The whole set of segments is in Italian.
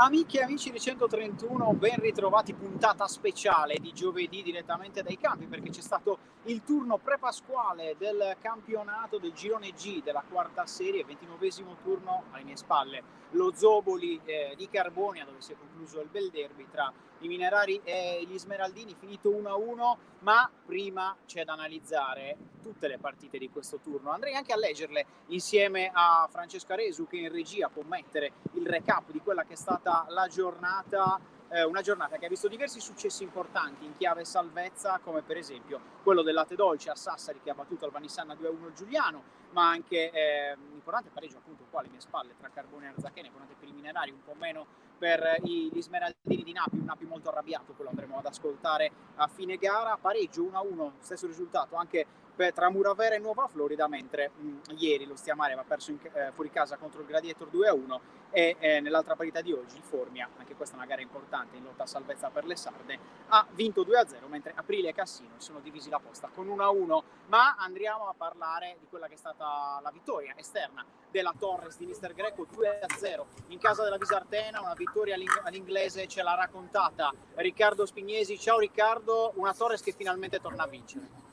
Amiche e amici di 131, ben ritrovati, puntata speciale di giovedì direttamente dai campi, perché c'è stato il turno pre-pasquale del campionato del Girone G della quarta serie, 29esimo turno alle mie spalle, lo Zoboli di Carbonia, dove si è concluso il bel derby tra i Minerari e gli Smeraldini, finito 1-1, ma prima c'è da analizzare tutte le partite di questo turno. Andrei anche a leggerle insieme a Francesco Aresu, che in regia può mettere il recap di quella che è stata la giornata, una giornata che ha visto diversi successi importanti in chiave salvezza, come per esempio quello del Latte Dolce a Sassari, che ha battuto il Vanissanna 2-1 Giuliano, ma anche un importante pareggio appunto qua alle mie spalle tra Carbone e Arzachene, importante per i Minerari, un po' meno per gli Smeraldini di Napi, un Napi molto arrabbiato, quello andremo ad ascoltare a fine gara. Pareggio 1-1, stesso risultato anche tra Muravera e Nuova Florida, mentre ieri lo Stiamare aveva perso fuori casa contro il Gladiator 2-1 e nell'altra partita di oggi il Formia, anche questa è una gara importante in lotta a salvezza per le sarde, ha vinto 2-0, mentre Aprilia e Cassino sono divisi la posta con 1-1. Ma andiamo a parlare di quella che è stata la vittoria esterna della Torres di Mister Greco, 2-0 in casa della Visartena, una vittoria all'inglese, ce l'ha raccontata Riccardo Spignesi. Ciao Riccardo, una Torres che finalmente torna a vincere.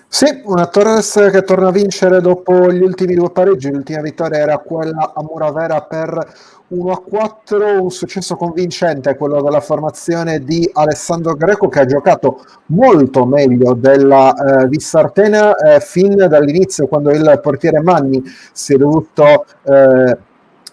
Sì, una Torres che torna a vincere dopo gli ultimi due pareggi. L'ultima vittoria era quella a Muravera per 1-4, un successo convincente, quello della formazione di Alessandro Greco, che ha giocato molto meglio della Visartena fin dall'inizio, quando il portiere Manni si è dovuto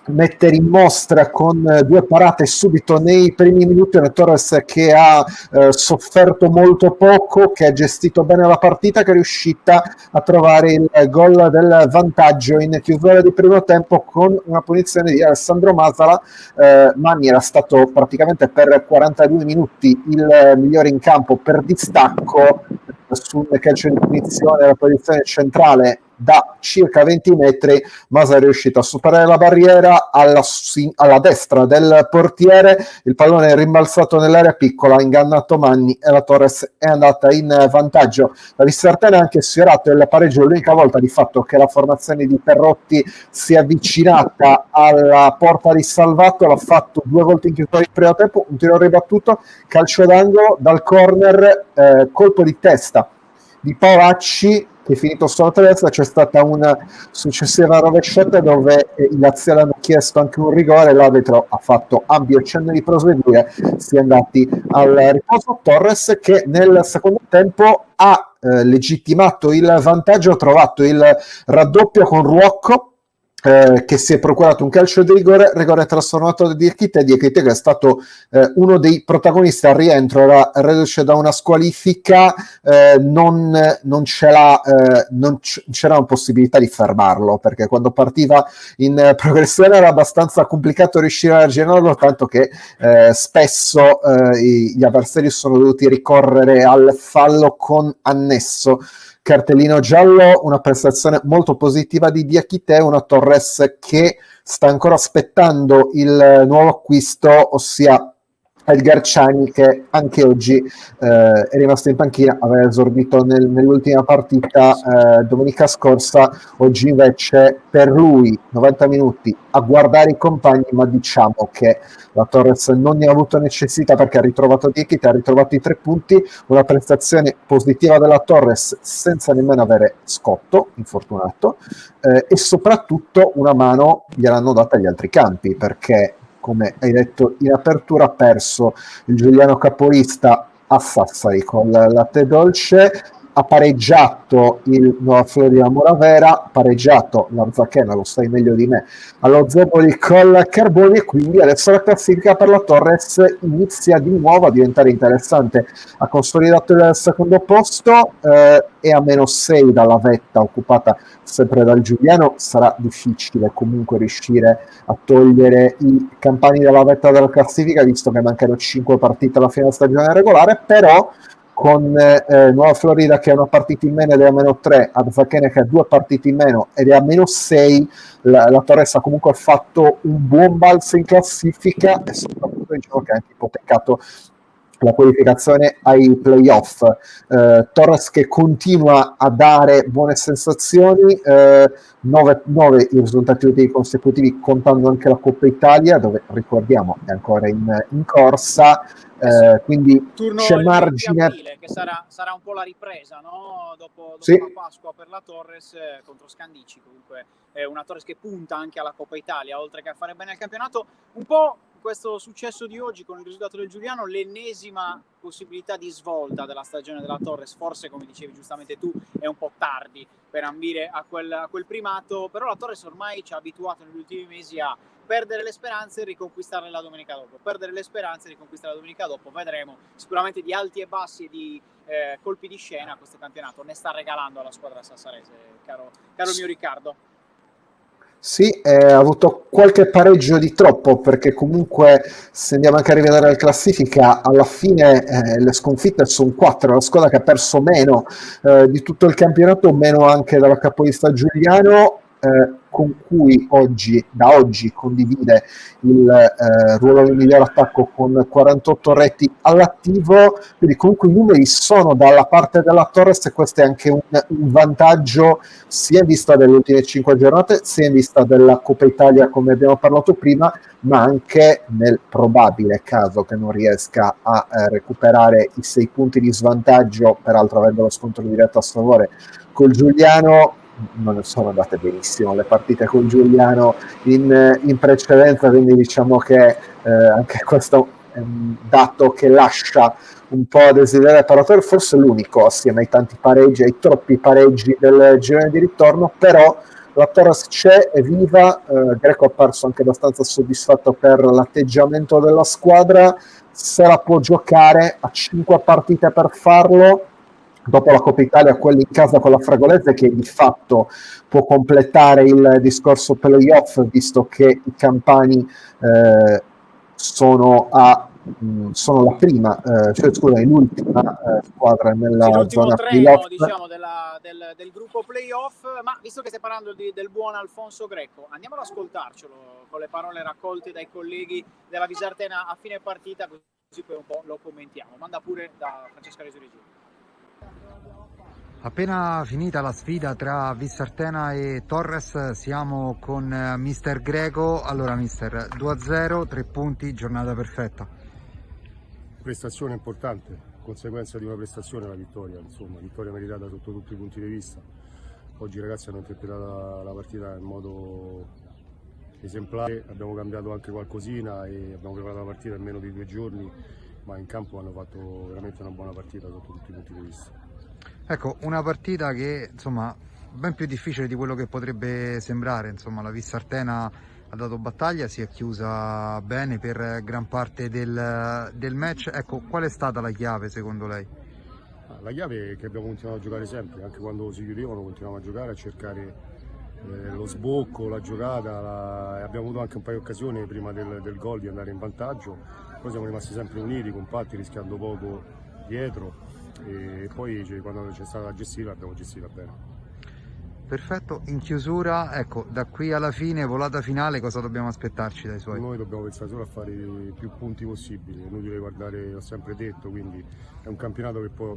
mettere in mostra con due parate subito nei primi minuti. Una Torres che ha sofferto molto poco, che ha gestito bene la partita, che è riuscita a trovare il gol del vantaggio in chiusura di primo tempo con una punizione di Alessandro Masala. Manni era stato praticamente per 42 minuti il migliore in campo per distacco sul calcio di punizione della posizione centrale da circa 20 metri. Masa è riuscito a superare la barriera alla destra del portiere, il pallone è rimbalzato nell'area piccola, ha ingannato Manni e la Torres è andata in vantaggio. La Visartena ha anche sfiorato il pareggio, l'unica volta di fatto che la formazione di Perrotti si è avvicinata alla porta di salvato, l'ha fatto due volte in chiusura di primo tempo, un tiro ribattuto, calcio d'angolo dal corner, colpo di testa di Paolacci che è finito sulla testa. C'è stata una successiva rovesciata dove i laziali hanno chiesto anche un rigore, l'arbitro ha fatto ampio cenno di proseguire, si è andati al riposo. Torres che nel secondo tempo ha legittimato il vantaggio, ha trovato il raddoppio con Ruocco, che si è procurato un calcio di rigore trasformato da Diakite che è stato uno dei protagonisti al rientro. Era reduce da una squalifica, non c'era una possibilità di fermarlo, perché quando partiva in progressione era abbastanza complicato riuscire a arginarlo, tanto che spesso gli avversari sono dovuti ricorrere al fallo con annesso cartellino giallo. Una prestazione molto positiva di Diakite, una Torres che sta ancora aspettando il nuovo acquisto, ossia Edgar Ciani, che anche oggi è rimasto in panchina, aveva esordito nell'ultima partita domenica scorsa. Oggi invece per lui 90 minuti a guardare i compagni, ma diciamo che la Torres non ne ha avuto necessità, perché ha ritrovato Diakite, ha ritrovato i 3 punti, una prestazione positiva della Torres senza nemmeno avere Scotto, infortunato, e soprattutto una mano gliel'hanno data gli altri campi, perché come hai detto in apertura ha perso il Giuliano Capolista a Sassari con Latte Dolce, ha pareggiato il Nuova Florida Muravera, pareggiato l'Arzachena, lo sai meglio di me, allo Zoboli col Carboni, e quindi adesso la classifica per la Torres inizia di nuovo a diventare interessante. Ha consolidato il secondo posto e a -6 dalla vetta occupata sempre dal Giuliano. Sarà difficile comunque riuscire a togliere i campani dalla vetta della classifica, visto che mancano 5 partite alla fine della stagione regolare, però con Nuova Florida che ha una partita in meno ed è a -3, Arzachena che ha 2 partite in meno ed è a -6, la Torres ha comunque fatto un buon balzo in classifica, e soprattutto diciamo che ha anche ipotecato la qualificazione ai playoff. Torres che continua a dare buone sensazioni, 9 i risultati utili consecutivi, contando anche la Coppa Italia, dove ricordiamo è ancora in corsa. Quindi turno c'è il 20 margine. aprile, che sarà un po' la ripresa, no? Dopo Sì. la Pasqua per la Torres contro Scandici. Comunque è una Torres che punta anche alla Coppa Italia, oltre che a fare bene al campionato. Un po' questo successo di oggi con il risultato del Giuliano, l'ennesima possibilità di svolta della stagione della Torres. Forse, come dicevi giustamente tu, è un po' tardi per ambire a quel primato, però la Torres ormai ci ha abituato negli ultimi mesi a perdere le speranze e riconquistarle la domenica dopo. Perdere le speranze e riconquistarle la domenica dopo. Vedremo sicuramente di alti e bassi e di colpi di scena questo campionato. Ne sta regalando alla squadra sassarese, caro mio Riccardo. Sì, ha avuto qualche pareggio di troppo, perché comunque se andiamo anche a rivedere la classifica, alla fine le sconfitte sono 4, la squadra che ha perso meno di tutto il campionato, meno anche dalla capolista Giuliano, con cui da oggi condivide il ruolo di miglior attacco con 48 reti all'attivo. Quindi comunque i numeri sono dalla parte della Torres, e questo è anche un vantaggio sia in vista delle ultime 5 giornate, sia in vista della Coppa Italia, come abbiamo parlato prima, ma anche nel probabile caso che non riesca a recuperare i 6 punti di svantaggio, peraltro avendo lo scontro diretto a sfavore col Giuliano. Non sono andate benissimo le partite con Giuliano in precedenza, quindi diciamo che anche questo è un dato che lascia un po' a desiderare per la Torre, forse l'unico assieme ai tanti pareggi, ai troppi pareggi del girone di ritorno. Però la Torres c'è, è viva. Greco è apparso anche abbastanza soddisfatto per l'atteggiamento della squadra, se la può giocare, a 5 partite per farlo. Dopo la Coppa Italia, quella in casa con la Fragolese, che di fatto può completare il discorso playoff, visto che i campani sono la prima, l'ultima squadra nella zona playoff. Diciamo, del gruppo playoff. Ma visto che stai parlando del buon Alfonso Greco, andiamo ad ascoltarcelo con le parole raccolte dai colleghi della Visartena a fine partita, così poi un po' lo commentiamo. Manda pure da Francesca Resurigi. Appena finita la sfida tra Visartena e Torres, siamo con mister Greco. Allora mister, 2-0, 3 punti, giornata perfetta. Prestazione importante, conseguenza di una prestazione la vittoria, insomma, vittoria meritata sotto tutti i punti di vista. Oggi i ragazzi hanno interpretato la partita in modo esemplare, abbiamo cambiato anche qualcosina e abbiamo preparato la partita in meno di 2 giorni, ma in campo hanno fatto veramente una buona partita sotto tutti i punti di vista. Ecco, una partita che insomma ben più difficile di quello che potrebbe sembrare. Insomma, la Visartena ha dato battaglia, si è chiusa bene per gran parte del match. Ecco, qual è stata la chiave secondo lei? La chiave è che abbiamo continuato a giocare sempre, anche quando si chiudevano continuavamo a giocare, a cercare lo sbocco, la giocata, abbiamo avuto anche un paio di occasioni prima del gol di andare in vantaggio, poi siamo rimasti sempre uniti, compatti, rischiando poco dietro, e poi quando c'è stata la gestita abbiamo gestita bene. Perfetto, in chiusura, ecco, da qui alla fine, volata finale, cosa dobbiamo aspettarci dai suoi? Noi dobbiamo pensare solo a fare i più punti possibili, è inutile guardare, l'ho sempre detto, quindi è un campionato che può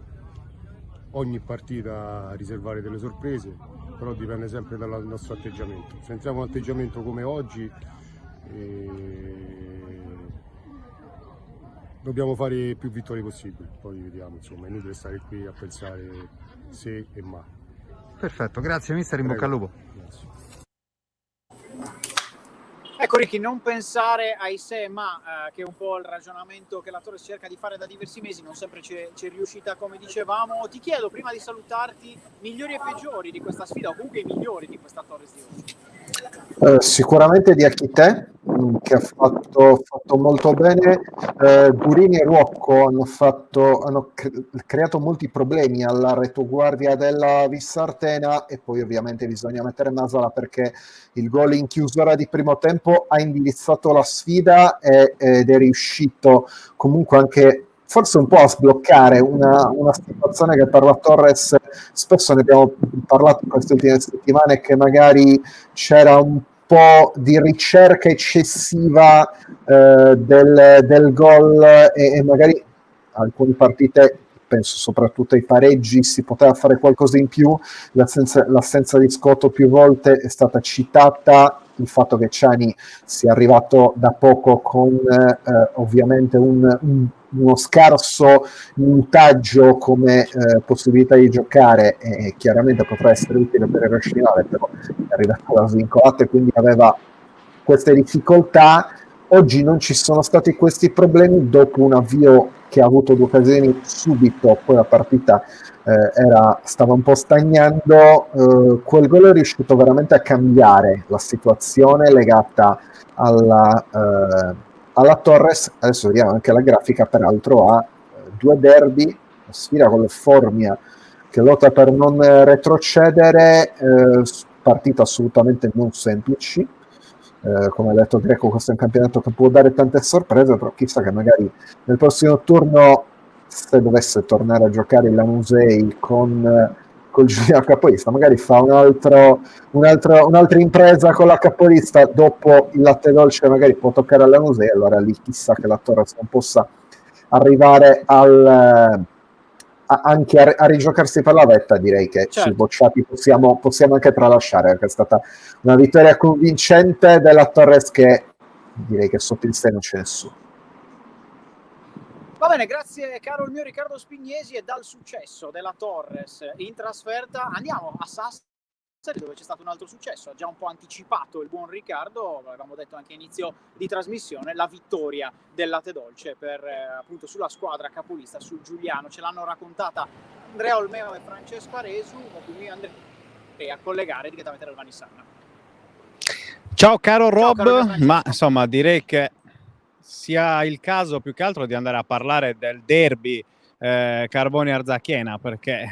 ogni partita riservare delle sorprese, però dipende sempre dal nostro atteggiamento. Se entriamo in un atteggiamento come oggi, dobbiamo fare più vittorie possibili, poi vediamo, insomma, è inutile stare qui a pensare se e ma. Perfetto, grazie mister, in bocca al lupo. Grazie. Ecco Ricky, non pensare ai se ma, che è un po' il ragionamento che la Torres cerca di fare da diversi mesi, non sempre c'è riuscita come dicevamo. Ti chiedo, prima di salutarti, migliori e peggiori di questa sfida, o comunque i migliori di questa Torres di oggi? Sicuramente di Achite, che ha fatto molto bene. Gurini e Ruocco hanno creato molti problemi alla retoguardia della Visartena, e poi ovviamente bisogna mettere Masala, perché il gol in chiusura di primo tempo ha indirizzato la sfida ed è riuscito comunque anche forse un po' a sbloccare una situazione che per la Torres, spesso ne abbiamo parlato in queste ultime settimane, che magari c'era un po' di ricerca eccessiva del gol, e magari alcune partite, penso soprattutto ai pareggi, si poteva fare qualcosa in più. L'assenza di Scotto più volte è stata citata, il fatto che Ciani sia arrivato da poco con ovviamente uno scarso minutaggio come possibilità di giocare, e chiaramente potrà essere utile per il Roscinale, però è arrivato da svincolato e quindi aveva queste difficoltà. Oggi non ci sono stati questi problemi dopo un avvio che ha avuto 2 occasioni subito, poi la partita stava un po' stagnando. Quel gol è riuscito veramente a cambiare la situazione legata alla Torres. Adesso vediamo anche la grafica, peraltro ha 2 derby, la sfida con le Formia che lotta per non retrocedere, partite assolutamente non semplici. Come ha detto Greco, questo è un campionato che può dare tante sorprese, però chissà che magari nel prossimo turno, se dovesse tornare a giocare il Lanusei col Giuliano Capolista, magari fa un'altra impresa con la Capolista, dopo il latte dolce magari può toccare al Lanusei, allora lì chissà che la Torres non possa arrivare anche a rigiocarsi per la vetta. Direi che Certo. sui bocciati possiamo anche tralasciare, perché è stata una vittoria convincente della Torres, che direi che sotto il 6 non c'è nessuno. Va bene, grazie caro il mio Riccardo Spignesi, e dal successo della Torres in trasferta andiamo a Sassari, dove c'è stato un altro successo. Ha già un po' anticipato il buon Riccardo, avevamo detto anche a inizio di trasmissione, la vittoria del Latte Dolce per appunto sulla squadra capolista, sul Giuliano. Ce l'hanno raccontata Andrea Olmeo e Francesco Aresu, con cui andrei a collegare direttamente dal Vanissanna. Ciao caro Rob, caro ma insomma direi che sia il caso più che altro di andare a parlare del derby Carboni-Arzachena, perché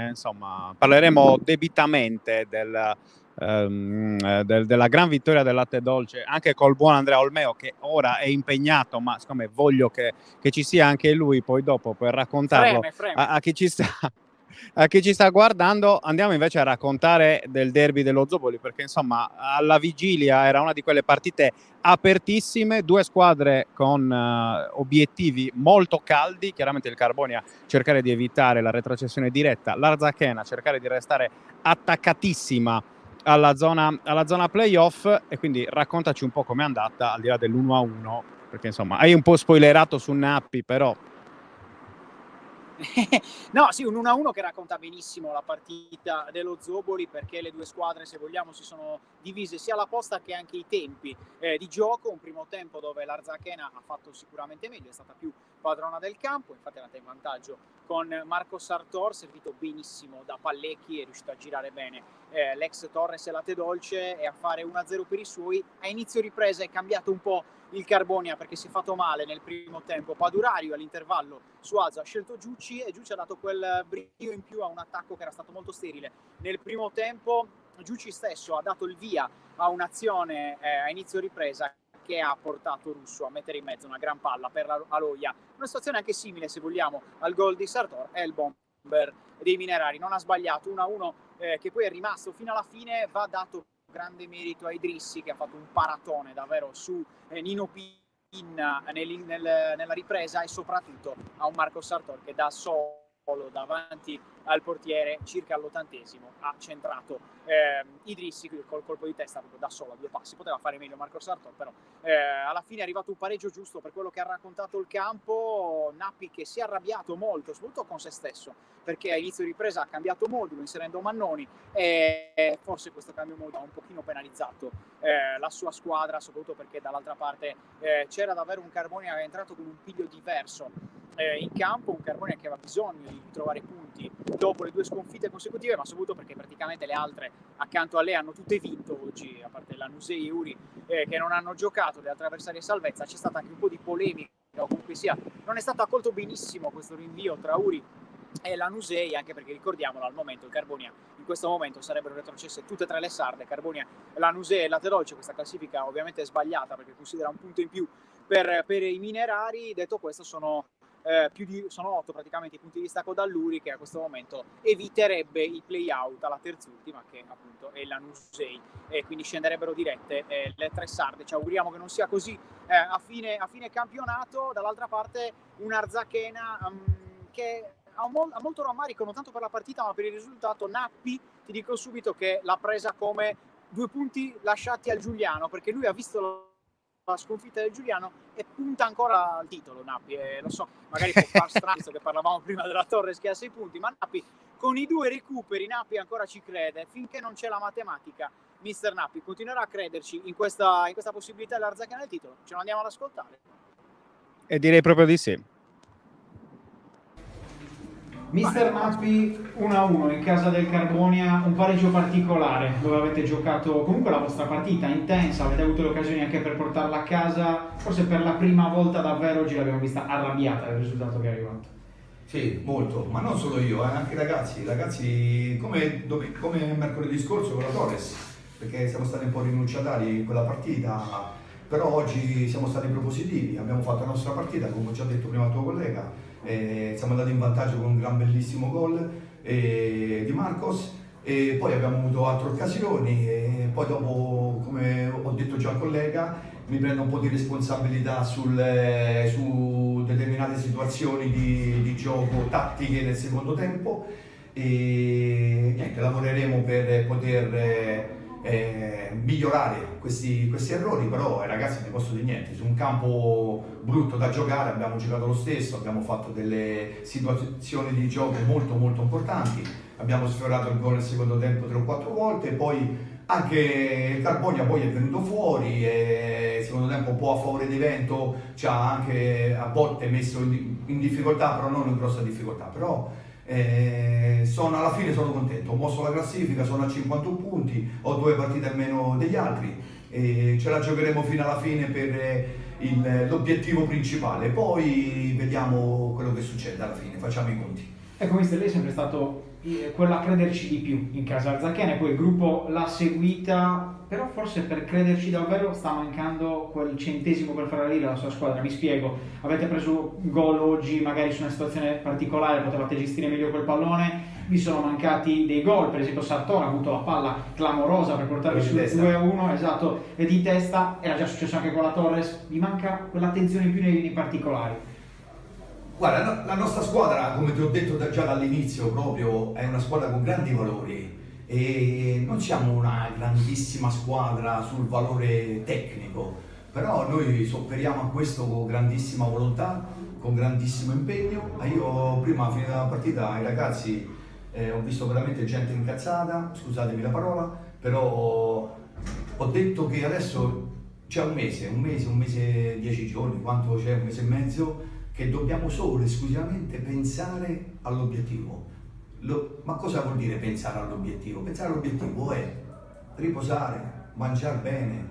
insomma parleremo debitamente della gran vittoria del Latte Dolce, anche col buon Andrea Olmeo, che ora è impegnato, ma siccome voglio che ci sia anche lui poi dopo per raccontarlo Freme. a chi ci sta a chi ci sta guardando. Andiamo invece a raccontare del derby dello Zoboli, perché insomma alla vigilia era una di quelle partite apertissime, 2 squadre con obiettivi molto caldi. Chiaramente il Carbonia cercare di evitare la retrocessione diretta, l'Arzachena cercare di restare attaccatissima alla zona playoff. E quindi raccontaci un po' com'è andata, al di là dell'1-1, perché insomma hai un po' spoilerato su Nappi, però No, sì, un 1-1 che racconta benissimo la partita dello Zoboli, perché le due squadre, se vogliamo, si sono divise sia la posta che anche i tempi di gioco. Un primo tempo dove l'Arzachena ha fatto sicuramente meglio, è stata più padrona del campo, infatti è andata in vantaggio con Marco Sartor, servito benissimo da Pallecchi, è riuscito a girare bene l'ex Torres e Latte Dolce e a fare 1-0 per i suoi. A inizio ripresa è cambiato un po' il Carbonia, perché si è fatto male nel primo tempo Padurario. All'intervallo Suazo ha scelto Giucci e Giucci ha dato quel brio in più a un attacco che era stato molto sterile nel primo tempo. Giucci stesso ha dato il via a un'azione a inizio ripresa che ha portato Russo a mettere in mezzo una gran palla per Aloia, una situazione anche simile, se vogliamo, al gol di Sartor. E il bomber dei Minerari non ha sbagliato, 1-1 che poi è rimasto fino alla fine. Va dato grande merito a Idrissi, che ha fatto un paratone davvero su Nino Pin nella ripresa, e soprattutto a un Marco Sartor che da solo davanti al portiere circa all'80° ha centrato Idrissi col colpo di testa proprio da solo a 2 passi. Poteva fare meglio Marco Sartor, però alla fine è arrivato un pareggio giusto per quello che ha raccontato il campo. Nappi che si è arrabbiato molto, soprattutto con se stesso, perché a inizio di ripresa ha cambiato molto inserendo Mannoni, e forse questo cambio molto ha un pochino penalizzato la sua squadra, soprattutto perché dall'altra parte c'era davvero un Carbonia che è entrato con un piglio diverso in campo, un Carbonia che aveva bisogno di trovare punti dopo le 2 sconfitte consecutive, ma soprattutto perché praticamente le altre accanto a lei hanno tutte vinto oggi, a parte la Nusei e Uri che non hanno giocato, le altre avversarie salvezza. C'è stata anche un po' di polemica, o comunque sia non è stato accolto benissimo questo rinvio tra Uri e la Nusei, anche perché ricordiamolo, al momento il Carbonia in questo momento sarebbero retrocesse tutte e 3 le sarde, Carbonia, la Nusei e Latte Dolce. Questa classifica ovviamente è sbagliata perché considera un punto in più per i Minerari. Detto questo, sono sono 8 praticamente i punti di distacco dall'Uri, che a questo momento eviterebbe il play out alla terzultima, che appunto è la Nusei, e quindi scenderebbero dirette le 3 sarde. Ci auguriamo che non sia così a fine campionato. Dall'altra parte un Arzachena che ha molto rammarico, non tanto per la partita ma per il risultato. Nappi, ti dico subito che l'ha presa come 2 punti lasciati al Giuliano, perché lui ha visto la sconfitta del Giuliano e punta ancora al titolo Nappi, lo so, magari può far strano, visto che parlavamo prima della Torres che ha 6 punti, ma Nappi con i 2 recuperi, Nappi ancora ci crede. Finché non c'è la matematica, mister Nappi continuerà a crederci in questa possibilità dell'Arzachena nel titolo. Ce lo andiamo ad ascoltare? E direi proprio di sì. Mister Nappi, 1-1 in casa del Carbonia, un pareggio particolare dove avete giocato comunque la vostra partita intensa, avete avuto le occasioni anche per portarla a casa. Forse per la prima volta davvero oggi l'abbiamo vista arrabbiata del risultato che è arrivato. Sì, molto, ma non solo io, anche i ragazzi come mercoledì scorso con la Torres, perché siamo stati un po' rinunciatari in quella partita, però oggi siamo stati propositivi, abbiamo fatto la nostra partita, come ho già detto prima al tuo collega, siamo andati in vantaggio con un gran bellissimo gol di Marcos, e poi abbiamo avuto altre occasioni, e poi dopo, come ho detto già al collega, mi prendo un po' di responsabilità su determinate situazioni di gioco tattiche nel secondo tempo, e niente, lavoreremo per poter migliorare questi errori. Però ragazzi, non posso dire niente, su un campo brutto da giocare abbiamo giocato lo stesso, abbiamo fatto delle situazioni di gioco molto molto importanti, abbiamo sfiorato il gol nel secondo tempo 3 o 4 volte, poi anche il Carbonia poi è venuto fuori e secondo tempo un po' a favore di Vento ci ha anche a volte messo in difficoltà, però non in grossa difficoltà. Però alla fine sono contento, ho mosso la classifica, sono a 51 punti, ho 2 partite almeno degli altri e ce la giocheremo fino alla fine per l'obiettivo principale, poi vediamo quello che succede alla fine, facciamo i conti. Ecco, mister, lei è sempre stato quello a crederci di più in casa Arzachena, e poi il gruppo l'ha seguita, però forse per crederci davvero sta mancando quel centesimo per far salire la sua squadra. Mi spiego: avete preso gol oggi magari su una situazione particolare, potevate gestire meglio quel pallone, vi sono mancati dei gol, per esempio Sartor ha avuto la palla clamorosa per portarvi sul 2-1, esatto, e di testa, era già successo anche con la Torres, vi manca quell'attenzione in più nei linee particolari. Guarda, la nostra squadra, come ti ho detto già dall'inizio, proprio è una squadra con grandi valori e non siamo una grandissima squadra sul valore tecnico, però noi sopperiamo a questo con grandissima volontà, con grandissimo impegno. Io prima, a fine della partita, i ragazzi ho visto veramente gente incazzata, scusatemi la parola, però ho detto che adesso c'è un mese, 10 giorni, quanto c'è, un mese e mezzo, che dobbiamo solo esclusivamente pensare all'obiettivo. Ma cosa vuol dire pensare all'obiettivo? Pensare all'obiettivo è riposare, mangiare bene,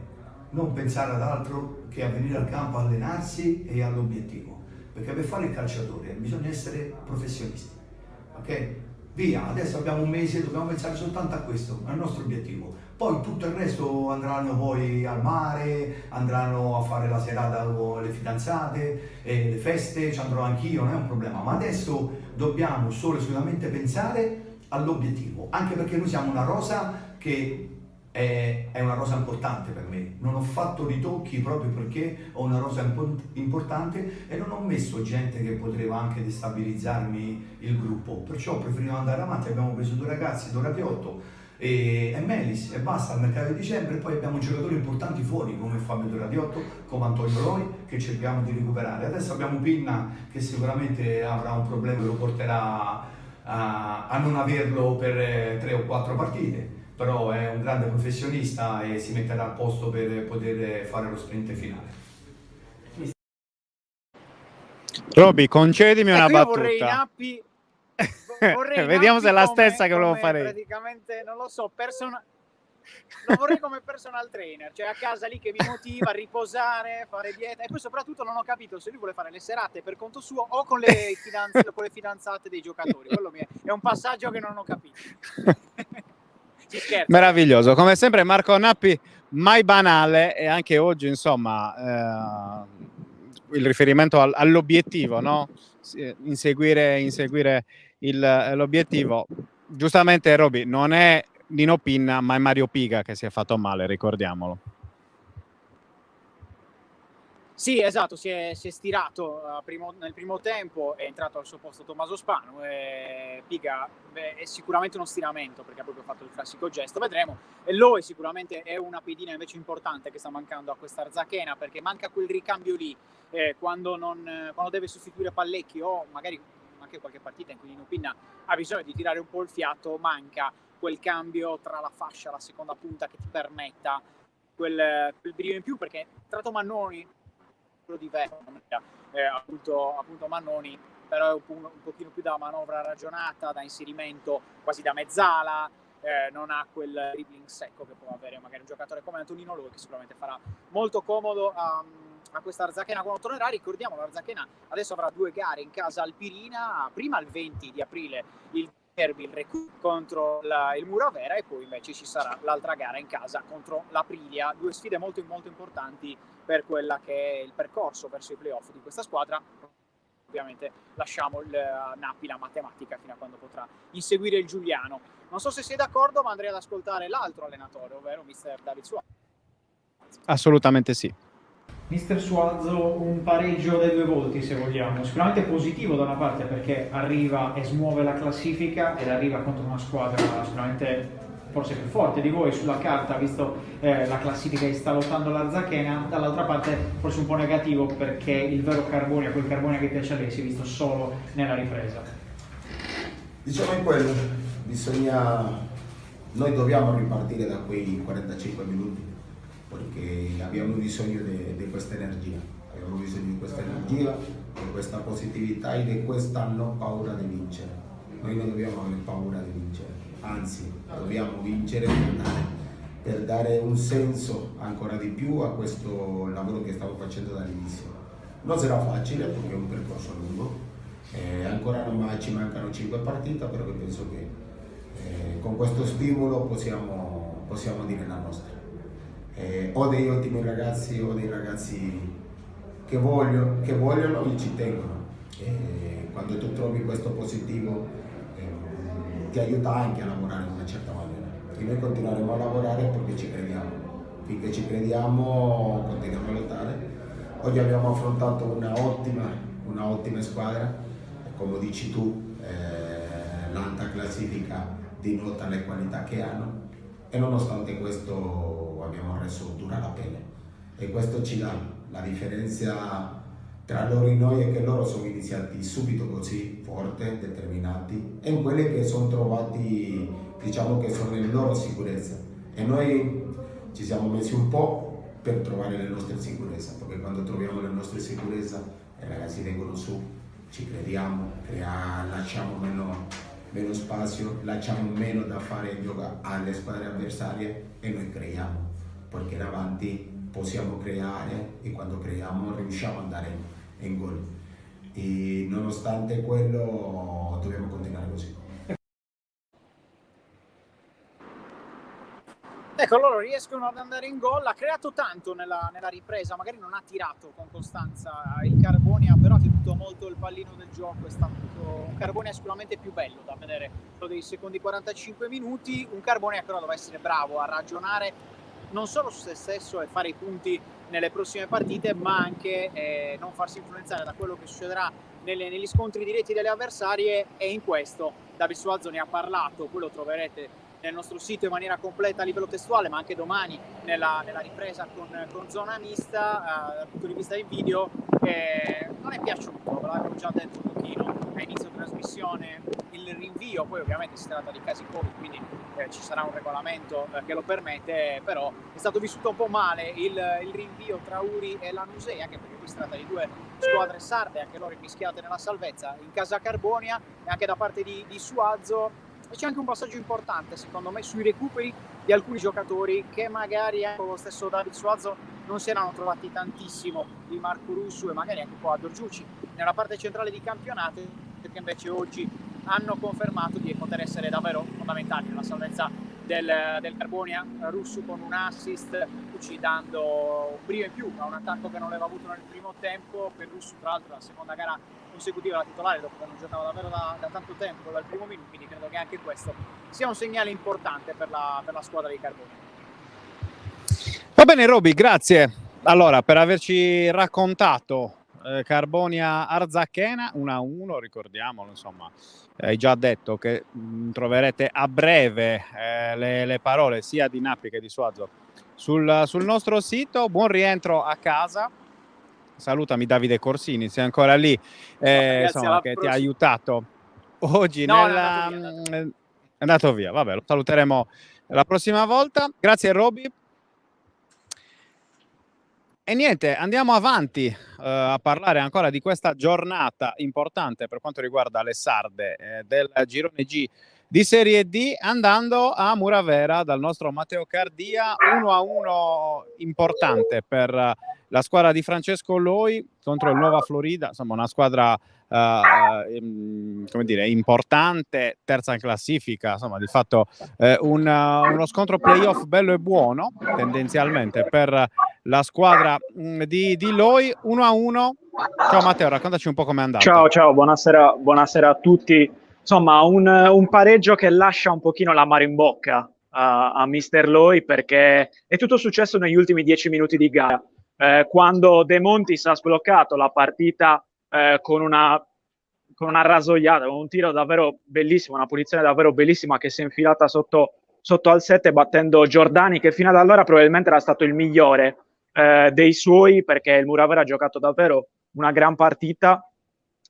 non pensare ad altro che a venire al campo a allenarsi e all'obiettivo. Perché per fare il calciatore bisogna essere professionisti, ok? Via, adesso abbiamo un mese, dobbiamo pensare soltanto a questo, al nostro obiettivo. Poi tutto il resto andranno poi al mare, andranno a fare la serata con le fidanzate, le feste, ci andrò anch'io, non è un problema. Ma adesso dobbiamo solo e solamente pensare all'obiettivo, anche perché noi siamo una rosa che è una rosa importante per me. Non ho fatto ritocchi proprio perché ho una rosa importante e non ho messo gente che poteva anche destabilizzarmi il gruppo. Perciò ho preferito andare avanti, abbiamo preso 2 ragazzi, Doratiotto e Melis, e basta al mercato di dicembre. Poi abbiamo giocatori importanti fuori come Fabio Doratiotto, come Antonio Loi, che cerchiamo di recuperare. Adesso abbiamo Pinna che sicuramente avrà un problema che lo porterà a non averlo per 3 o 4 partite, però è un grande professionista e si metterà al posto per poter fare lo sprint finale. Roby, concedimi una battuta. Vorrei Nappi, vediamo se è la stessa che volevo fare. Praticamente, non lo so, lo vorrei come personal trainer, cioè a casa lì che mi motiva a riposare, fare dieta, e poi soprattutto non ho capito se lui vuole fare le serate per conto suo o con le fidanzate dei giocatori. Quello è un passaggio che non ho capito. Meraviglioso, come sempre Marco Nappi, mai banale, e anche oggi insomma il riferimento all'obiettivo, no? inseguire l'obiettivo. Giustamente Roby, non è Nino Pinna ma è Mario Piga che si è fatto male, ricordiamolo. Sì, esatto, si è stirato nel primo tempo, è entrato al suo posto Tommaso Spanu e Piga è sicuramente uno stiramento perché ha proprio fatto il classico gesto, vedremo. E Loe sicuramente è una pedina invece importante che sta mancando a questa Arzachena, perché manca quel ricambio lì quando deve sostituire Pallecchi o magari anche qualche partita in cui Nino Pinna ha bisogno di tirare un po' il fiato, manca quel cambio tra la fascia e la seconda punta che ti permetta quel brio in più, perché tra Mannoni diverso, appunto Mannoni, però è un pochino più da manovra ragionata, da inserimento quasi da mezzala, non ha quel dribbling secco che può avere magari un giocatore come Antonino Loe, che sicuramente farà molto comodo a questa Arzachena quando tornerà. Ricordiamo, l'Arzachena adesso avrà 2 gare in casa alpirina, prima il 20 di aprile il derby, il recupero contro il Muravera, e poi invece ci sarà l'altra gara in casa contro l'Aprilia. 2 sfide molto molto importanti per quella che è il percorso verso i playoff di questa squadra. Ovviamente lasciamo Nappi la matematica fino a quando potrà inseguire il Giuliano. Non so se sei d'accordo, ma andrei ad ascoltare l'altro allenatore, ovvero mister David Suazo. Assolutamente sì. Mister Suazo, un pareggio dai 2 volti se vogliamo, sicuramente positivo da una parte perché arriva e smuove la classifica ed arriva contro una squadra sicuramente forse più forte di voi sulla carta, visto la classifica che sta lottando l'Arzachena. Dall'altra parte forse un po' negativo perché il vero Carbonia, quel Carbonia che piace a lei, si è visto solo nella ripresa. Diciamo in quello, noi dobbiamo ripartire da quei 45 minuti perché abbiamo bisogno di questa energia, di questa positività e di questa non paura di vincere. Noi non dobbiamo avere paura di vincere, anzi dobbiamo vincere per dare un senso ancora di più a questo lavoro che stiamo facendo dall'inizio. Non sarà facile perché è un percorso lungo, ancora ci mancano 5 partite, però penso che con questo stimolo possiamo dire la nostra. Ho dei ottimi ragazzi, ho dei ragazzi che vogliono e ci tengono. Quando tu trovi questo positivo ti aiuta anche a lavorare in una certa maniera. E noi continueremo a lavorare perché ci crediamo. Finché ci crediamo continuiamo a lottare. Oggi abbiamo affrontato una ottima squadra, come dici tu, l'alta classifica denota le qualità che hanno e nonostante questo abbiamo reso dura la pelle e questo ci dà la differenza tra loro e noi, è che loro sono iniziati subito così forte, determinati e in quelle che sono trovati, diciamo che sono le loro sicurezze, e noi ci siamo messi un po' per trovare le nostre sicurezze, perché quando troviamo le nostre sicurezze i ragazzi vengono su, ci crediamo, lasciamo meno spazio, lasciamo meno da fare alle squadre avversarie e noi creiamo, perché davanti possiamo creare e quando creiamo riusciamo ad andare in gol. E nonostante quello dobbiamo continuare così. Ecco, loro riescono ad andare in gol, ha creato tanto nella ripresa, magari non ha tirato con costanza il Carbonia, però ha tenuto molto il pallino del gioco, è stato un Carbonia sicuramente più bello da vedere quello dei secondi 45 minuti, un Carbonia però deve essere bravo a ragionare non solo su se stesso e fare i punti nelle prossime partite, ma anche non farsi influenzare da quello che succederà negli scontri diretti delle avversarie, e in questo David Suazo ne ha parlato, poi lo troverete nel nostro sito in maniera completa a livello testuale, ma anche domani nella ripresa con zona mista dal punto di vista del video. Non è piaciuto, ve l'avevo già detto un pochino a inizio trasmissione, il rinvio, poi ovviamente si tratta di casi Covid, quindi ci sarà un regolamento che lo permette, però è stato vissuto un po' male il rinvio tra Uri e Lanusei, anche perché qui si tratta di 2 squadre sarde, anche loro mischiate nella salvezza, in casa Carbonia, e anche da parte di Suazo. E c'è anche un passaggio importante secondo me sui recuperi di alcuni giocatori che magari con lo stesso David Suazo non si erano trovati tantissimo, di Marco Russo e magari anche un po' Adorgiuci nella parte centrale di campionato, che invece oggi hanno confermato di poter essere davvero fondamentali nella salvezza del Carbonia. Russo con un assist, Marcucci, dando un brio in più a un attacco che non aveva avuto nel primo tempo. Perrusso, tra l'altro, la seconda gara consecutiva la titolare dopo che non giocava davvero da tanto tempo, dal primo minuto, quindi credo che anche questo sia un segnale importante per la squadra di Carboni. Va bene Roby, grazie allora per averci raccontato Carbonia Arzachena 1-1, ricordiamolo, insomma, hai già detto che troverete a breve le parole sia di Nappi che di Suazo sul nostro sito. Buon rientro a casa, salutami Davide Corsini, sei ancora lì, insomma, che ti ha aiutato oggi. No, è andato via, vabbè, lo saluteremo la prossima volta. Grazie Roby. E niente, andiamo avanti a parlare ancora di questa giornata importante per quanto riguarda le sarde del girone G di Serie D, andando a Muravera dal nostro Matteo Cardia. 1-1 importante per la squadra di Francesco Loi contro il Nuova Florida, insomma una squadra come dire, importante, terza in classifica, insomma di fatto uno scontro playoff bello e buono tendenzialmente per la squadra di Loi. 1-1. Ciao Matteo, raccontaci un po' com'è andato. Ciao, buonasera a tutti. Insomma, un pareggio che lascia un pochino l'amaro in bocca a Mister Loi, perché è tutto successo negli ultimi 10 minuti di gara, quando De Montis ha sbloccato la partita con una rasoiata, con un tiro davvero bellissimo, una punizione davvero bellissima che si è infilata sotto al 7, battendo Giordani, che fino ad allora probabilmente era stato il migliore dei suoi, perché il Muravera ha giocato davvero una gran partita,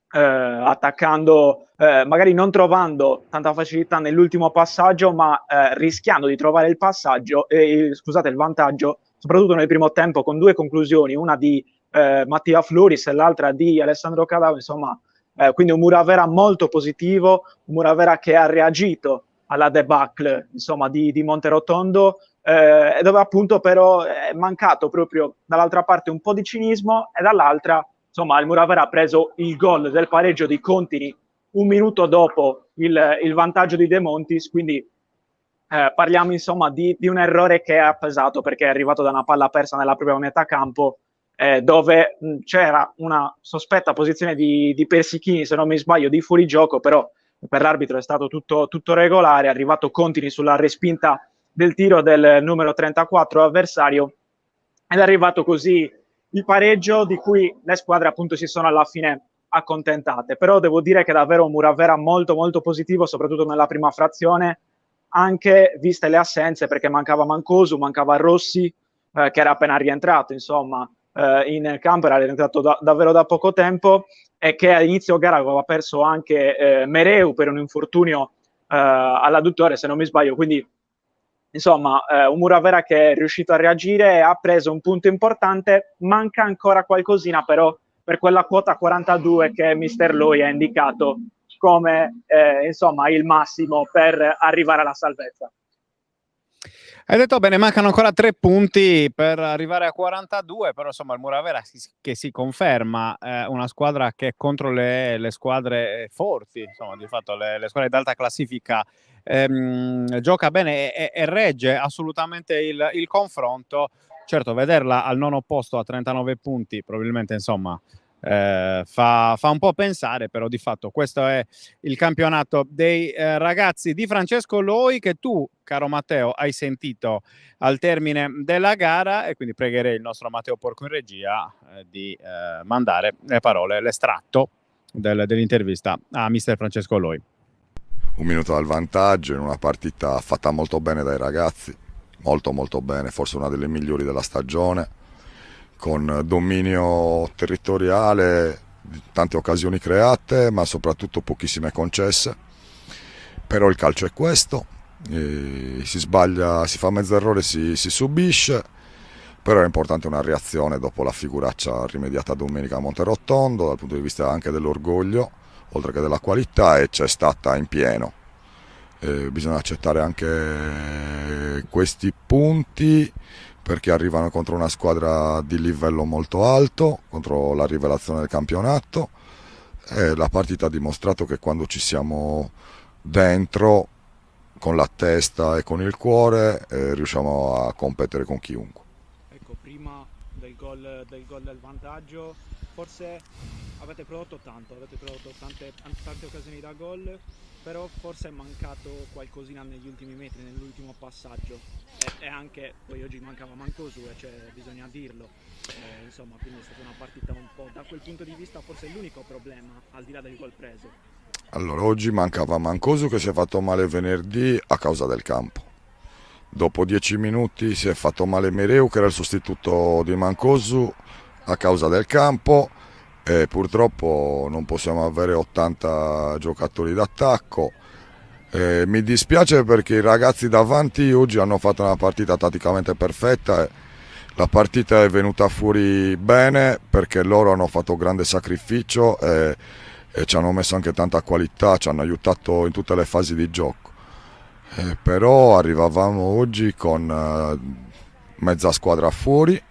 attaccando, magari non trovando tanta facilità nell'ultimo passaggio, ma rischiando di trovare il vantaggio, soprattutto nel primo tempo, con due conclusioni, una di Mattia Floris e l'altra di Alessandro Cadao. Insomma, quindi un Muravera molto positivo, un Muravera che ha reagito alla debacle, insomma, di Monterotondo, dove appunto però è mancato proprio dall'altra parte un po' di cinismo, e dall'altra, insomma, il Muravera ha preso il gol del pareggio di Contini un minuto dopo il vantaggio di De Montis. Quindi parliamo insomma di un errore che ha pesato, perché è arrivato da una palla persa nella propria metà campo, dove c'era una sospetta posizione di Persichini, se non mi sbaglio, di fuorigioco, però per l'arbitro è stato tutto regolare. È arrivato Contini sulla respinta del tiro del numero 34 avversario, ed è arrivato così il pareggio, di cui le squadre appunto si sono alla fine accontentate. Però devo dire che davvero un Muravera molto molto positivo, soprattutto nella prima frazione, anche viste le assenze, perché mancava Mancosu, mancava Rossi, che era appena rientrato insomma in campo, era rientrato davvero da poco tempo, e che all'inizio gara aveva perso anche Mereu per un infortunio all'adduttore, se non mi sbaglio. Quindi insomma un Muravera che è riuscito a reagire e ha preso un punto importante. Manca ancora qualcosina però per quella quota 42 che Mister Loi ha indicato come insomma il massimo per arrivare alla salvezza. Hai detto bene, mancano ancora 3 punti per arrivare a 42, però insomma il Muravera che si conferma una squadra che contro le squadre forti, insomma di fatto le squadre d'alta classifica gioca bene e regge assolutamente il confronto. Certo, vederla al nono posto a 39 punti probabilmente insomma fa un po' pensare, però di fatto questo è il campionato dei ragazzi di Francesco Loi, che tu, caro Matteo, hai sentito al termine della gara, e quindi pregherei il nostro Matteo Porco in regia di mandare le parole, l'estratto dell'intervista a mister Francesco Loi. Un minuto al vantaggio in una partita fatta molto bene dai ragazzi, molto molto bene, forse una delle migliori della stagione, con dominio territoriale, tante occasioni create, ma soprattutto pochissime concesse. Però il calcio è questo, si sbaglia, si fa mezzo errore, si subisce, però è importante una reazione dopo la figuraccia rimediata domenica a Monterotondo, dal punto di vista anche dell'orgoglio, oltre che della qualità, e c'è stata in pieno. Bisogna accettare anche questi punti, perché arrivano contro una squadra di livello molto alto, contro la rivelazione del campionato, e la partita ha dimostrato che quando ci siamo dentro, con la testa e con il cuore, riusciamo a competere con chiunque. prima del gol del vantaggio. Forse avete prodotto tante occasioni da gol, però forse è mancato qualcosina negli ultimi metri, nell'ultimo passaggio, e anche poi oggi mancava Mancosu, cioè bisogna dirlo, insomma, quindi è stata una partita un po', da quel punto di vista forse l'unico problema al di là del gol preso. Allora, oggi mancava Mancosu che si è fatto male venerdì a causa del campo. Dopo 10 minuti si è fatto male Mereu, che era il sostituto di Mancosu, a causa del campo, e purtroppo non possiamo avere 80 giocatori d'attacco. Mi dispiace perché i ragazzi davanti oggi hanno fatto una partita tatticamente perfetta e la partita è venuta fuori bene perché loro hanno fatto grande sacrificio e ci hanno messo anche tanta qualità, ci hanno aiutato in tutte le fasi di gioco. Però arrivavamo oggi con mezza squadra fuori,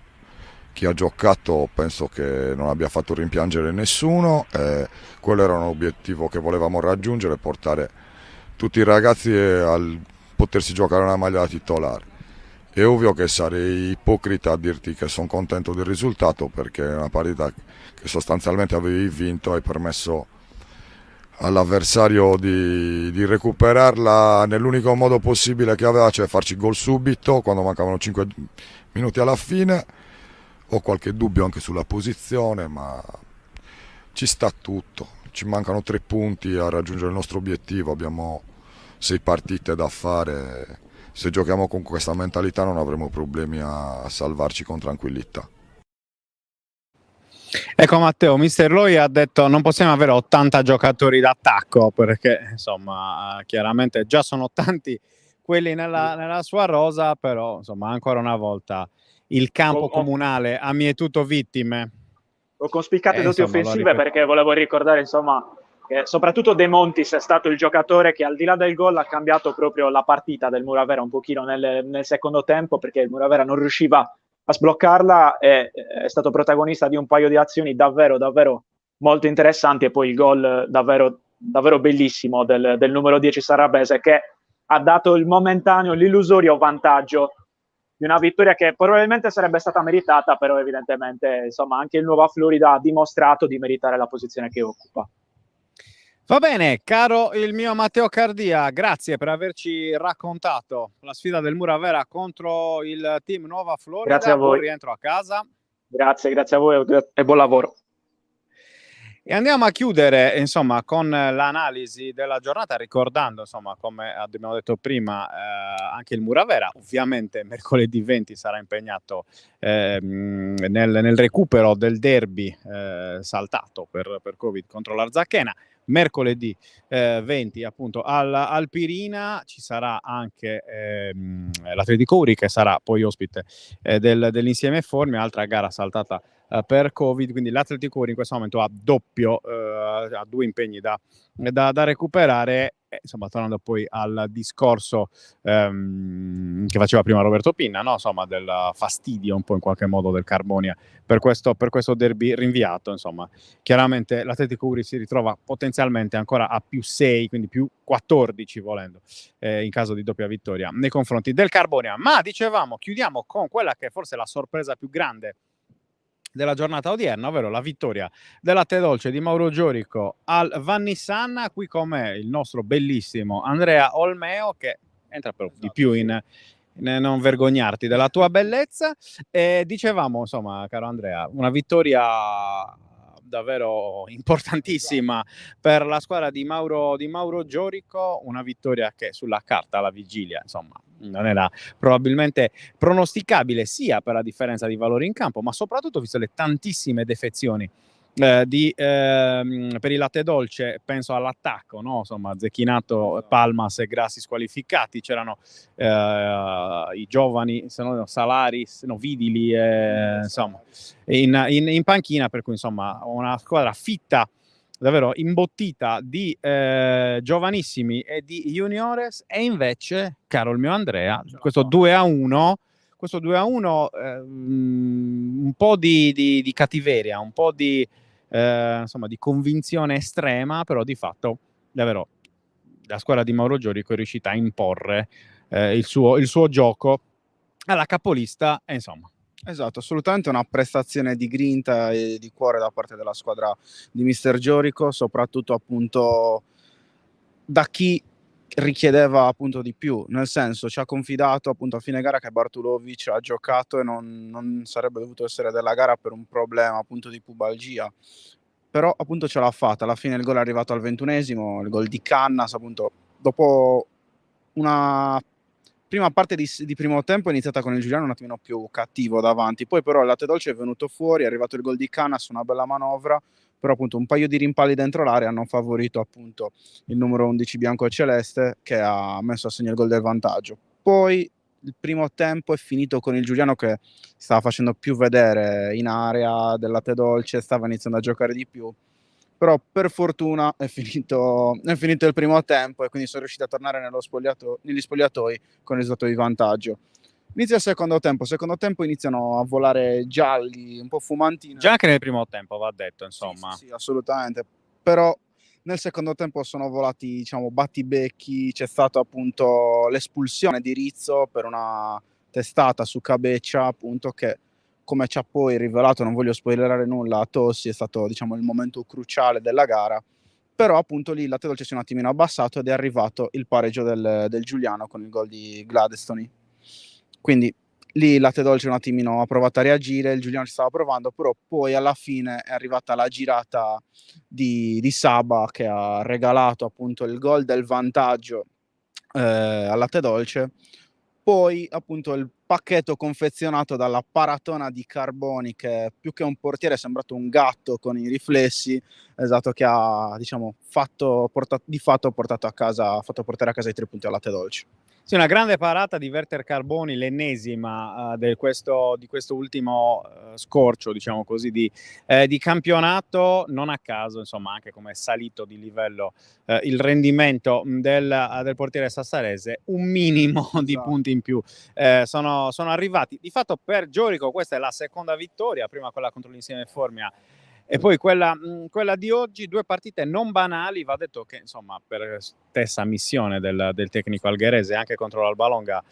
chi ha giocato penso che non abbia fatto rimpiangere nessuno, quello era un obiettivo che volevamo raggiungere, portare tutti i ragazzi a potersi giocare una maglia da titolare. È ovvio che sarei ipocrita a dirti che sono contento del risultato, perché è una partita che sostanzialmente avevi vinto, hai permesso all'avversario di recuperarla nell'unico modo possibile che aveva, cioè farci gol subito quando mancavano 5 minuti alla fine. Ho qualche dubbio anche sulla posizione, ma ci sta tutto, ci mancano 3 punti a raggiungere il nostro obiettivo, abbiamo 6 partite da fare, se giochiamo con questa mentalità non avremo problemi a salvarci con tranquillità. Ecco Matteo, Mister Loi ha detto non possiamo avere 80 giocatori d'attacco perché insomma chiaramente già sono tanti quelli nella sua rosa, però insomma ancora una volta il campo comunale ha mietuto vittime. Con spiccate doti offensive, perché volevo ricordare insomma che soprattutto De Montis è stato il giocatore che al di là del gol ha cambiato proprio la partita del Muravera un pochino nel secondo tempo, perché il Muravera non riusciva a sbloccarla e è stato protagonista di un paio di azioni davvero molto interessanti, e poi il gol davvero bellissimo del numero 10 sarabese, che ha dato il momentaneo, l'illusorio vantaggio di una vittoria che probabilmente sarebbe stata meritata, però evidentemente insomma anche il Nuova Florida ha dimostrato di meritare la posizione che occupa. Va bene, caro il mio Matteo Cardia, grazie per averci raccontato la sfida del Muravera contro il team Nuova Florida. Grazie a voi. Buon rientro a casa. Grazie a voi e buon lavoro. E andiamo a chiudere insomma con l'analisi della giornata, ricordando insomma, come abbiamo detto prima, anche il Muravera ovviamente mercoledì 20 sarà impegnato nel recupero del derby saltato per Covid contro l'Arzachena. Mercoledì 20 appunto al Pirina ci sarà anche l'Atletico Uri, che sarà poi ospite dell'Insieme Formia, altra gara saltata per Covid, quindi l'Atletico Uri in questo momento ha 2 impegni da recuperare. Insomma, tornando poi al discorso che faceva prima Roberto Pinna, no? Insomma, del fastidio un po' in qualche modo del Carbonia per questo derby rinviato. Insomma, chiaramente l'Atletico Uri si ritrova potenzialmente ancora a +6, quindi +14 volendo, in caso di doppia vittoria nei confronti del Carbonia. Ma dicevamo, chiudiamo con quella che forse è la sorpresa più grande della giornata odierna, ovvero la vittoria del Latte Dolce di Mauro Giorico al Vannissanna, qui con me il nostro bellissimo Andrea Olmeo, che entra però di più in non vergognarti della tua bellezza. E dicevamo, insomma, caro Andrea, una vittoria davvero importantissima per la squadra di Mauro Giorico, una vittoria che sulla carta alla vigilia insomma non era probabilmente pronosticabile, sia per la differenza di valori in campo, ma soprattutto visto le tantissime defezioni per il Latte Dolce. Penso all'attacco, no? Insomma, Zecchinato, Palmas e Grassi squalificati, c'erano i giovani, se no Salaris, no, Vidili, insomma, in panchina, per cui insomma una squadra fitta, davvero imbottita di giovanissimi e di juniores. E invece, caro il mio Andrea, questo 2-1 un po' di cattiveria, un po' insomma di convinzione estrema, però di fatto davvero la squadra di Mauro Giorico è riuscita a imporre il suo gioco alla capolista, e insomma Esatto, assolutamente una prestazione di grinta e di cuore da parte della squadra di mister Giorico, soprattutto appunto da chi richiedeva appunto di più, nel senso ci ha confidato appunto a fine gara che Bartulovic ha giocato e non sarebbe dovuto essere della gara per un problema appunto di pubalgia, però appunto ce l'ha fatta, alla fine il gol è arrivato al 21esimo, il gol di Cannas appunto dopo una prima parte di primo tempo è iniziata con il Giuliano un attimino più cattivo davanti, poi però il latte dolce è venuto fuori, è arrivato il gol di Cannas, una bella manovra, però appunto un paio di rimpalli dentro l'area hanno favorito appunto il numero 11 bianco-celeste che ha messo a segno il gol del vantaggio. Poi il primo tempo è finito con il Giuliano che stava facendo più vedere in area del latte dolce, stava iniziando a giocare di più, però per fortuna è finito il primo tempo e quindi sono riusciti a tornare negli spogliatoi con il risultato di vantaggio. Inizia il secondo tempo iniziano a volare gialli, un po' fumantini. Già anche nel primo tempo, va detto, insomma. Sì, assolutamente. Però nel secondo tempo sono volati, diciamo, battibecchi, c'è stata appunto l'espulsione di Rizzo per una testata su Cabeccia, appunto, che come ci ha poi rivelato, non voglio spoilerare nulla, a Tossi è stato, diciamo, il momento cruciale della gara. Però appunto lì il latte dolce si è un attimino abbassato ed è arrivato il pareggio del Giuliano con il gol di Gladstone. Quindi lì il latte dolce un attimino ha provato a reagire, il Giuliano ci stava provando, però poi alla fine è arrivata la girata di Saba che ha regalato appunto il gol del vantaggio al latte dolce. Poi appunto il pacchetto confezionato dalla paratona di Carboni, che più che un portiere è sembrato un gatto con i riflessi, esatto, che ha, diciamo, fatto portato a casa, fatto portare a casa i 3 punti al latte dolce. Sì, una grande parata di Werther Carboni, l'ennesima di questo ultimo scorcio, diciamo così, di campionato, non a caso, insomma, anche come è salito di livello il rendimento del portiere sassarese, un minimo di punti in più sono arrivati. Di fatto per Giorico questa è la seconda vittoria, prima quella contro l'Insieme Formia e poi quella di oggi, 2 partite non banali, va detto che insomma per stessa missione del tecnico algherese anche contro l'Albalonga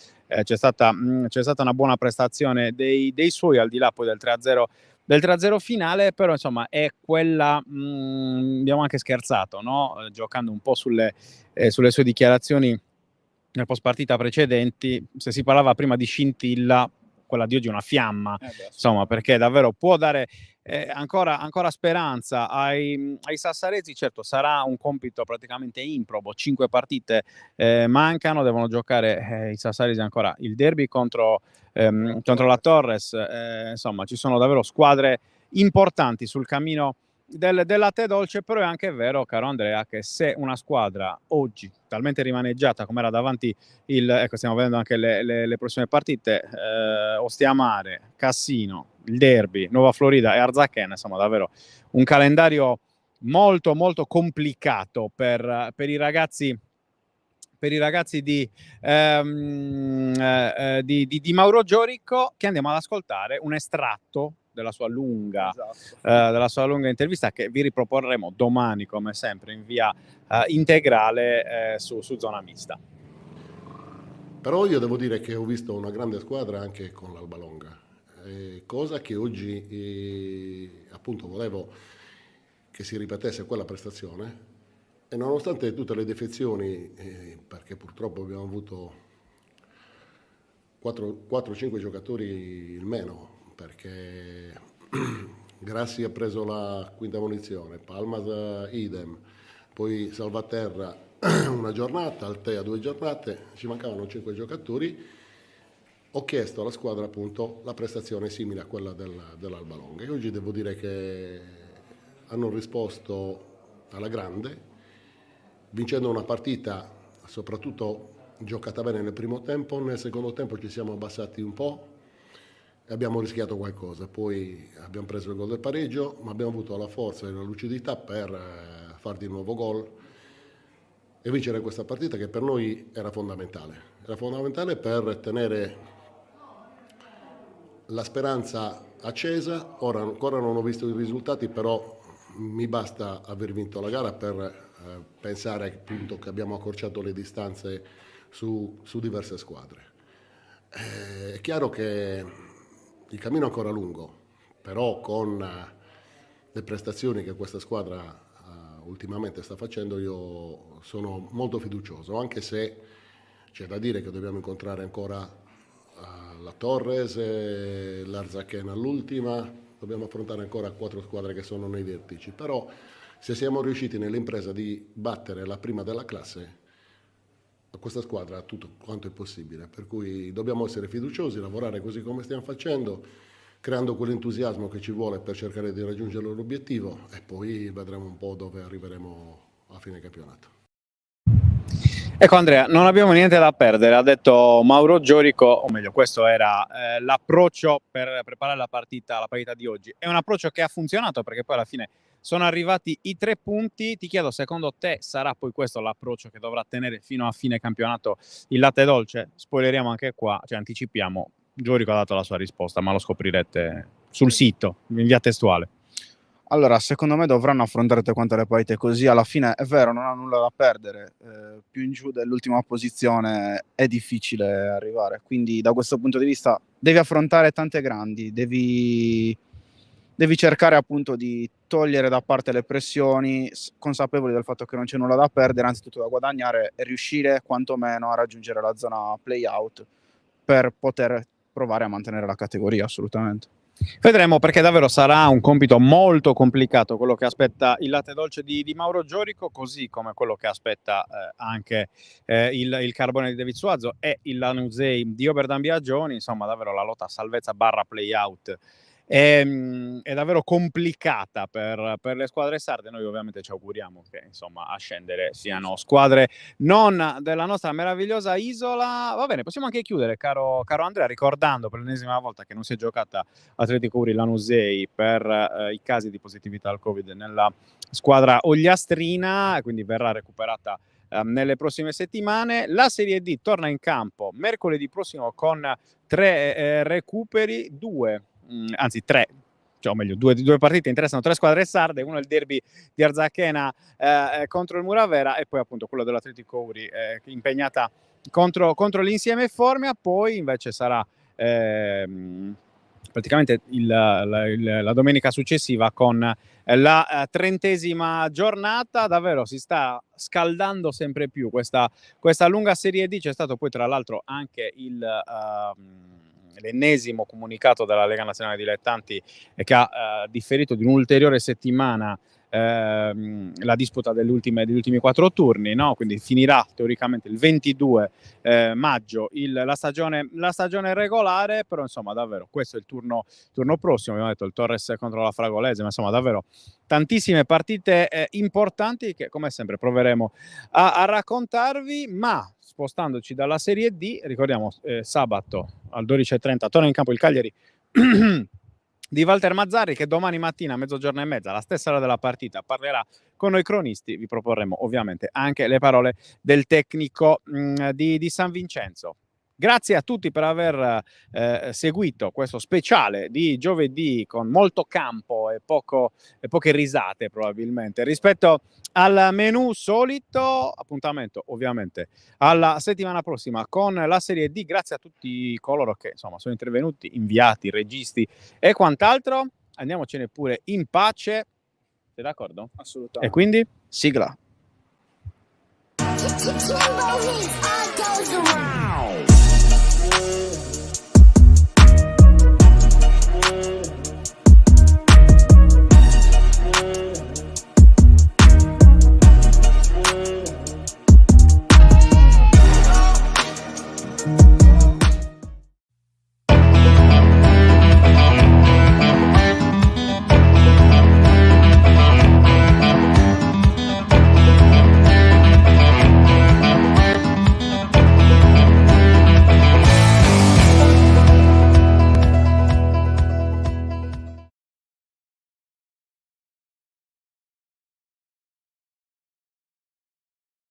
c'è stata una buona prestazione dei suoi, al di là poi del 3-0 finale, però insomma è quella, abbiamo anche scherzato, no? Giocando un po' sulle sue dichiarazioni nel post partita precedenti, se si parlava prima di scintilla, quella di oggi è una fiamma, insomma, perché davvero può dare ancora speranza ai sassaresi. Certo, sarà un compito praticamente improbo, 5 partite mancano, devono giocare i sassaresi ancora il derby contro la Torres, insomma ci sono davvero squadre importanti sul cammino del latte dolce, però è anche vero, caro Andrea, che se una squadra oggi talmente rimaneggiata come era davanti ecco, stiamo vedendo anche le prossime partite, Ostiamare, Cassino, il derby, Nuova Florida e Arzacchene, insomma davvero un calendario molto molto complicato per i ragazzi di Mauro Giorico, che andiamo ad ascoltare un estratto della sua lunga intervista che vi riproporremo domani come sempre in via integrale su Zona Mista. Però io devo dire che ho visto una grande squadra anche con l'Albalonga, cosa che oggi appunto volevo che si ripetesse quella prestazione, e nonostante tutte le defezioni, perché purtroppo abbiamo avuto 4-5 giocatori in meno, perché Grassi ha preso la quinta munizione, Palmas idem, poi Salvaterra una giornata, Altea 2 giornate, ci mancavano 5 giocatori. Ho chiesto alla squadra appunto la prestazione simile a quella dell'Albalonga, e oggi devo dire che hanno risposto alla grande, vincendo una partita soprattutto giocata bene nel primo tempo. Nel secondo tempo ci siamo abbassati un po' e abbiamo rischiato qualcosa, poi abbiamo preso il gol del pareggio, ma abbiamo avuto la forza e la lucidità per far di nuovo gol e vincere questa partita, che per noi era fondamentale per tenere la speranza accesa. Ora ancora non ho visto i risultati, però mi basta aver vinto la gara per pensare appunto che abbiamo accorciato le distanze su diverse squadre. È chiaro che il cammino è ancora lungo, però con le prestazioni che questa squadra ultimamente sta facendo io sono molto fiducioso, anche se c'è da dire che dobbiamo incontrare ancora la Torres e l'Arzachena all'ultima, dobbiamo affrontare ancora 4 squadre che sono nei vertici, però se siamo riusciti nell'impresa di battere la prima della classe, questa squadra ha tutto quanto è possibile, per cui dobbiamo essere fiduciosi, lavorare così come stiamo facendo, creando quell'entusiasmo che ci vuole per cercare di raggiungere l'obiettivo e poi vedremo un po' dove arriveremo a fine campionato. Ecco Andrea, non abbiamo niente da perdere, ha detto Mauro Giorico, o meglio questo era l'approccio per preparare la partita di oggi. È un approccio che ha funzionato perché poi alla fine sono arrivati i 3 punti. Ti chiedo, secondo te sarà poi questo l'approccio che dovrà tenere fino a fine campionato il Latte Dolce? Spoileriamo anche qua, cioè anticipiamo, Giorico ha dato la sua risposta, ma lo scoprirete sul sito, in via testuale. Allora, secondo me dovranno affrontare tutte quante le partite così, alla fine è vero, non ha nulla da perdere, più in giù dell'ultima posizione è difficile arrivare, quindi da questo punto di vista devi affrontare tante grandi, devi cercare appunto di togliere da parte le pressioni, consapevoli del fatto che non c'è nulla da perdere, anzi tutto da guadagnare e riuscire quantomeno a raggiungere la zona play-out per poter provare a mantenere la categoria, assolutamente. Vedremo, perché davvero sarà un compito molto complicato quello che aspetta il Latte Dolce di Mauro Giorico, così come quello che aspetta anche il Carbone di David Suazo e il Lanusei di Oberdan Biagioni. Insomma, davvero la lotta a salvezza / play-out è davvero complicata per le squadre sarde. Noi ovviamente ci auguriamo che insomma a scendere siano squadre non della nostra meravigliosa isola. Va bene, possiamo anche chiudere, caro Andrea, ricordando per l'ennesima volta che non si è giocata Atletico Uri Lanusei per i casi di positività al Covid nella squadra ogliastrina, quindi verrà recuperata nelle prossime settimane. La Serie D torna in campo mercoledì prossimo con 3 recuperi, 3, cioè, o meglio, due partite interessano 3 squadre sarde, uno è il derby di Arzachena contro il Muravera e poi appunto quello dell'Atletico Uri impegnata contro l'Insieme Formia. Poi invece sarà praticamente la domenica successiva con la 30ª giornata. Davvero si sta scaldando sempre più questa lunga Serie D. C'è stato poi tra l'altro anche l'ennesimo comunicato della Lega Nazionale Dilettanti che ha differito di un'ulteriore settimana la disputa degli ultimi 4 turni, no? Quindi finirà teoricamente il 22 maggio la stagione regolare, però insomma davvero questo è il turno prossimo. Abbiamo detto il Torres contro la Fragolese, ma insomma davvero tantissime partite importanti che come sempre proveremo a raccontarvi. Ma spostandoci dalla Serie D, ricordiamo sabato alle 12:30 torna in campo il Cagliari di Walter Mazzarri, che domani mattina a 12:30, alla stessa ora della partita, parlerà con noi cronisti. Vi proporremo ovviamente anche le parole del tecnico di San Vincenzo. Grazie a tutti per aver seguito questo speciale di giovedì con molto campo e poche risate probabilmente rispetto al menù solito. Appuntamento ovviamente alla settimana prossima con la Serie D. Grazie a tutti coloro che insomma sono intervenuti, inviati, registi e quant'altro. Andiamocene pure in pace. Sei d'accordo? Assolutamente. E quindi? Sigla.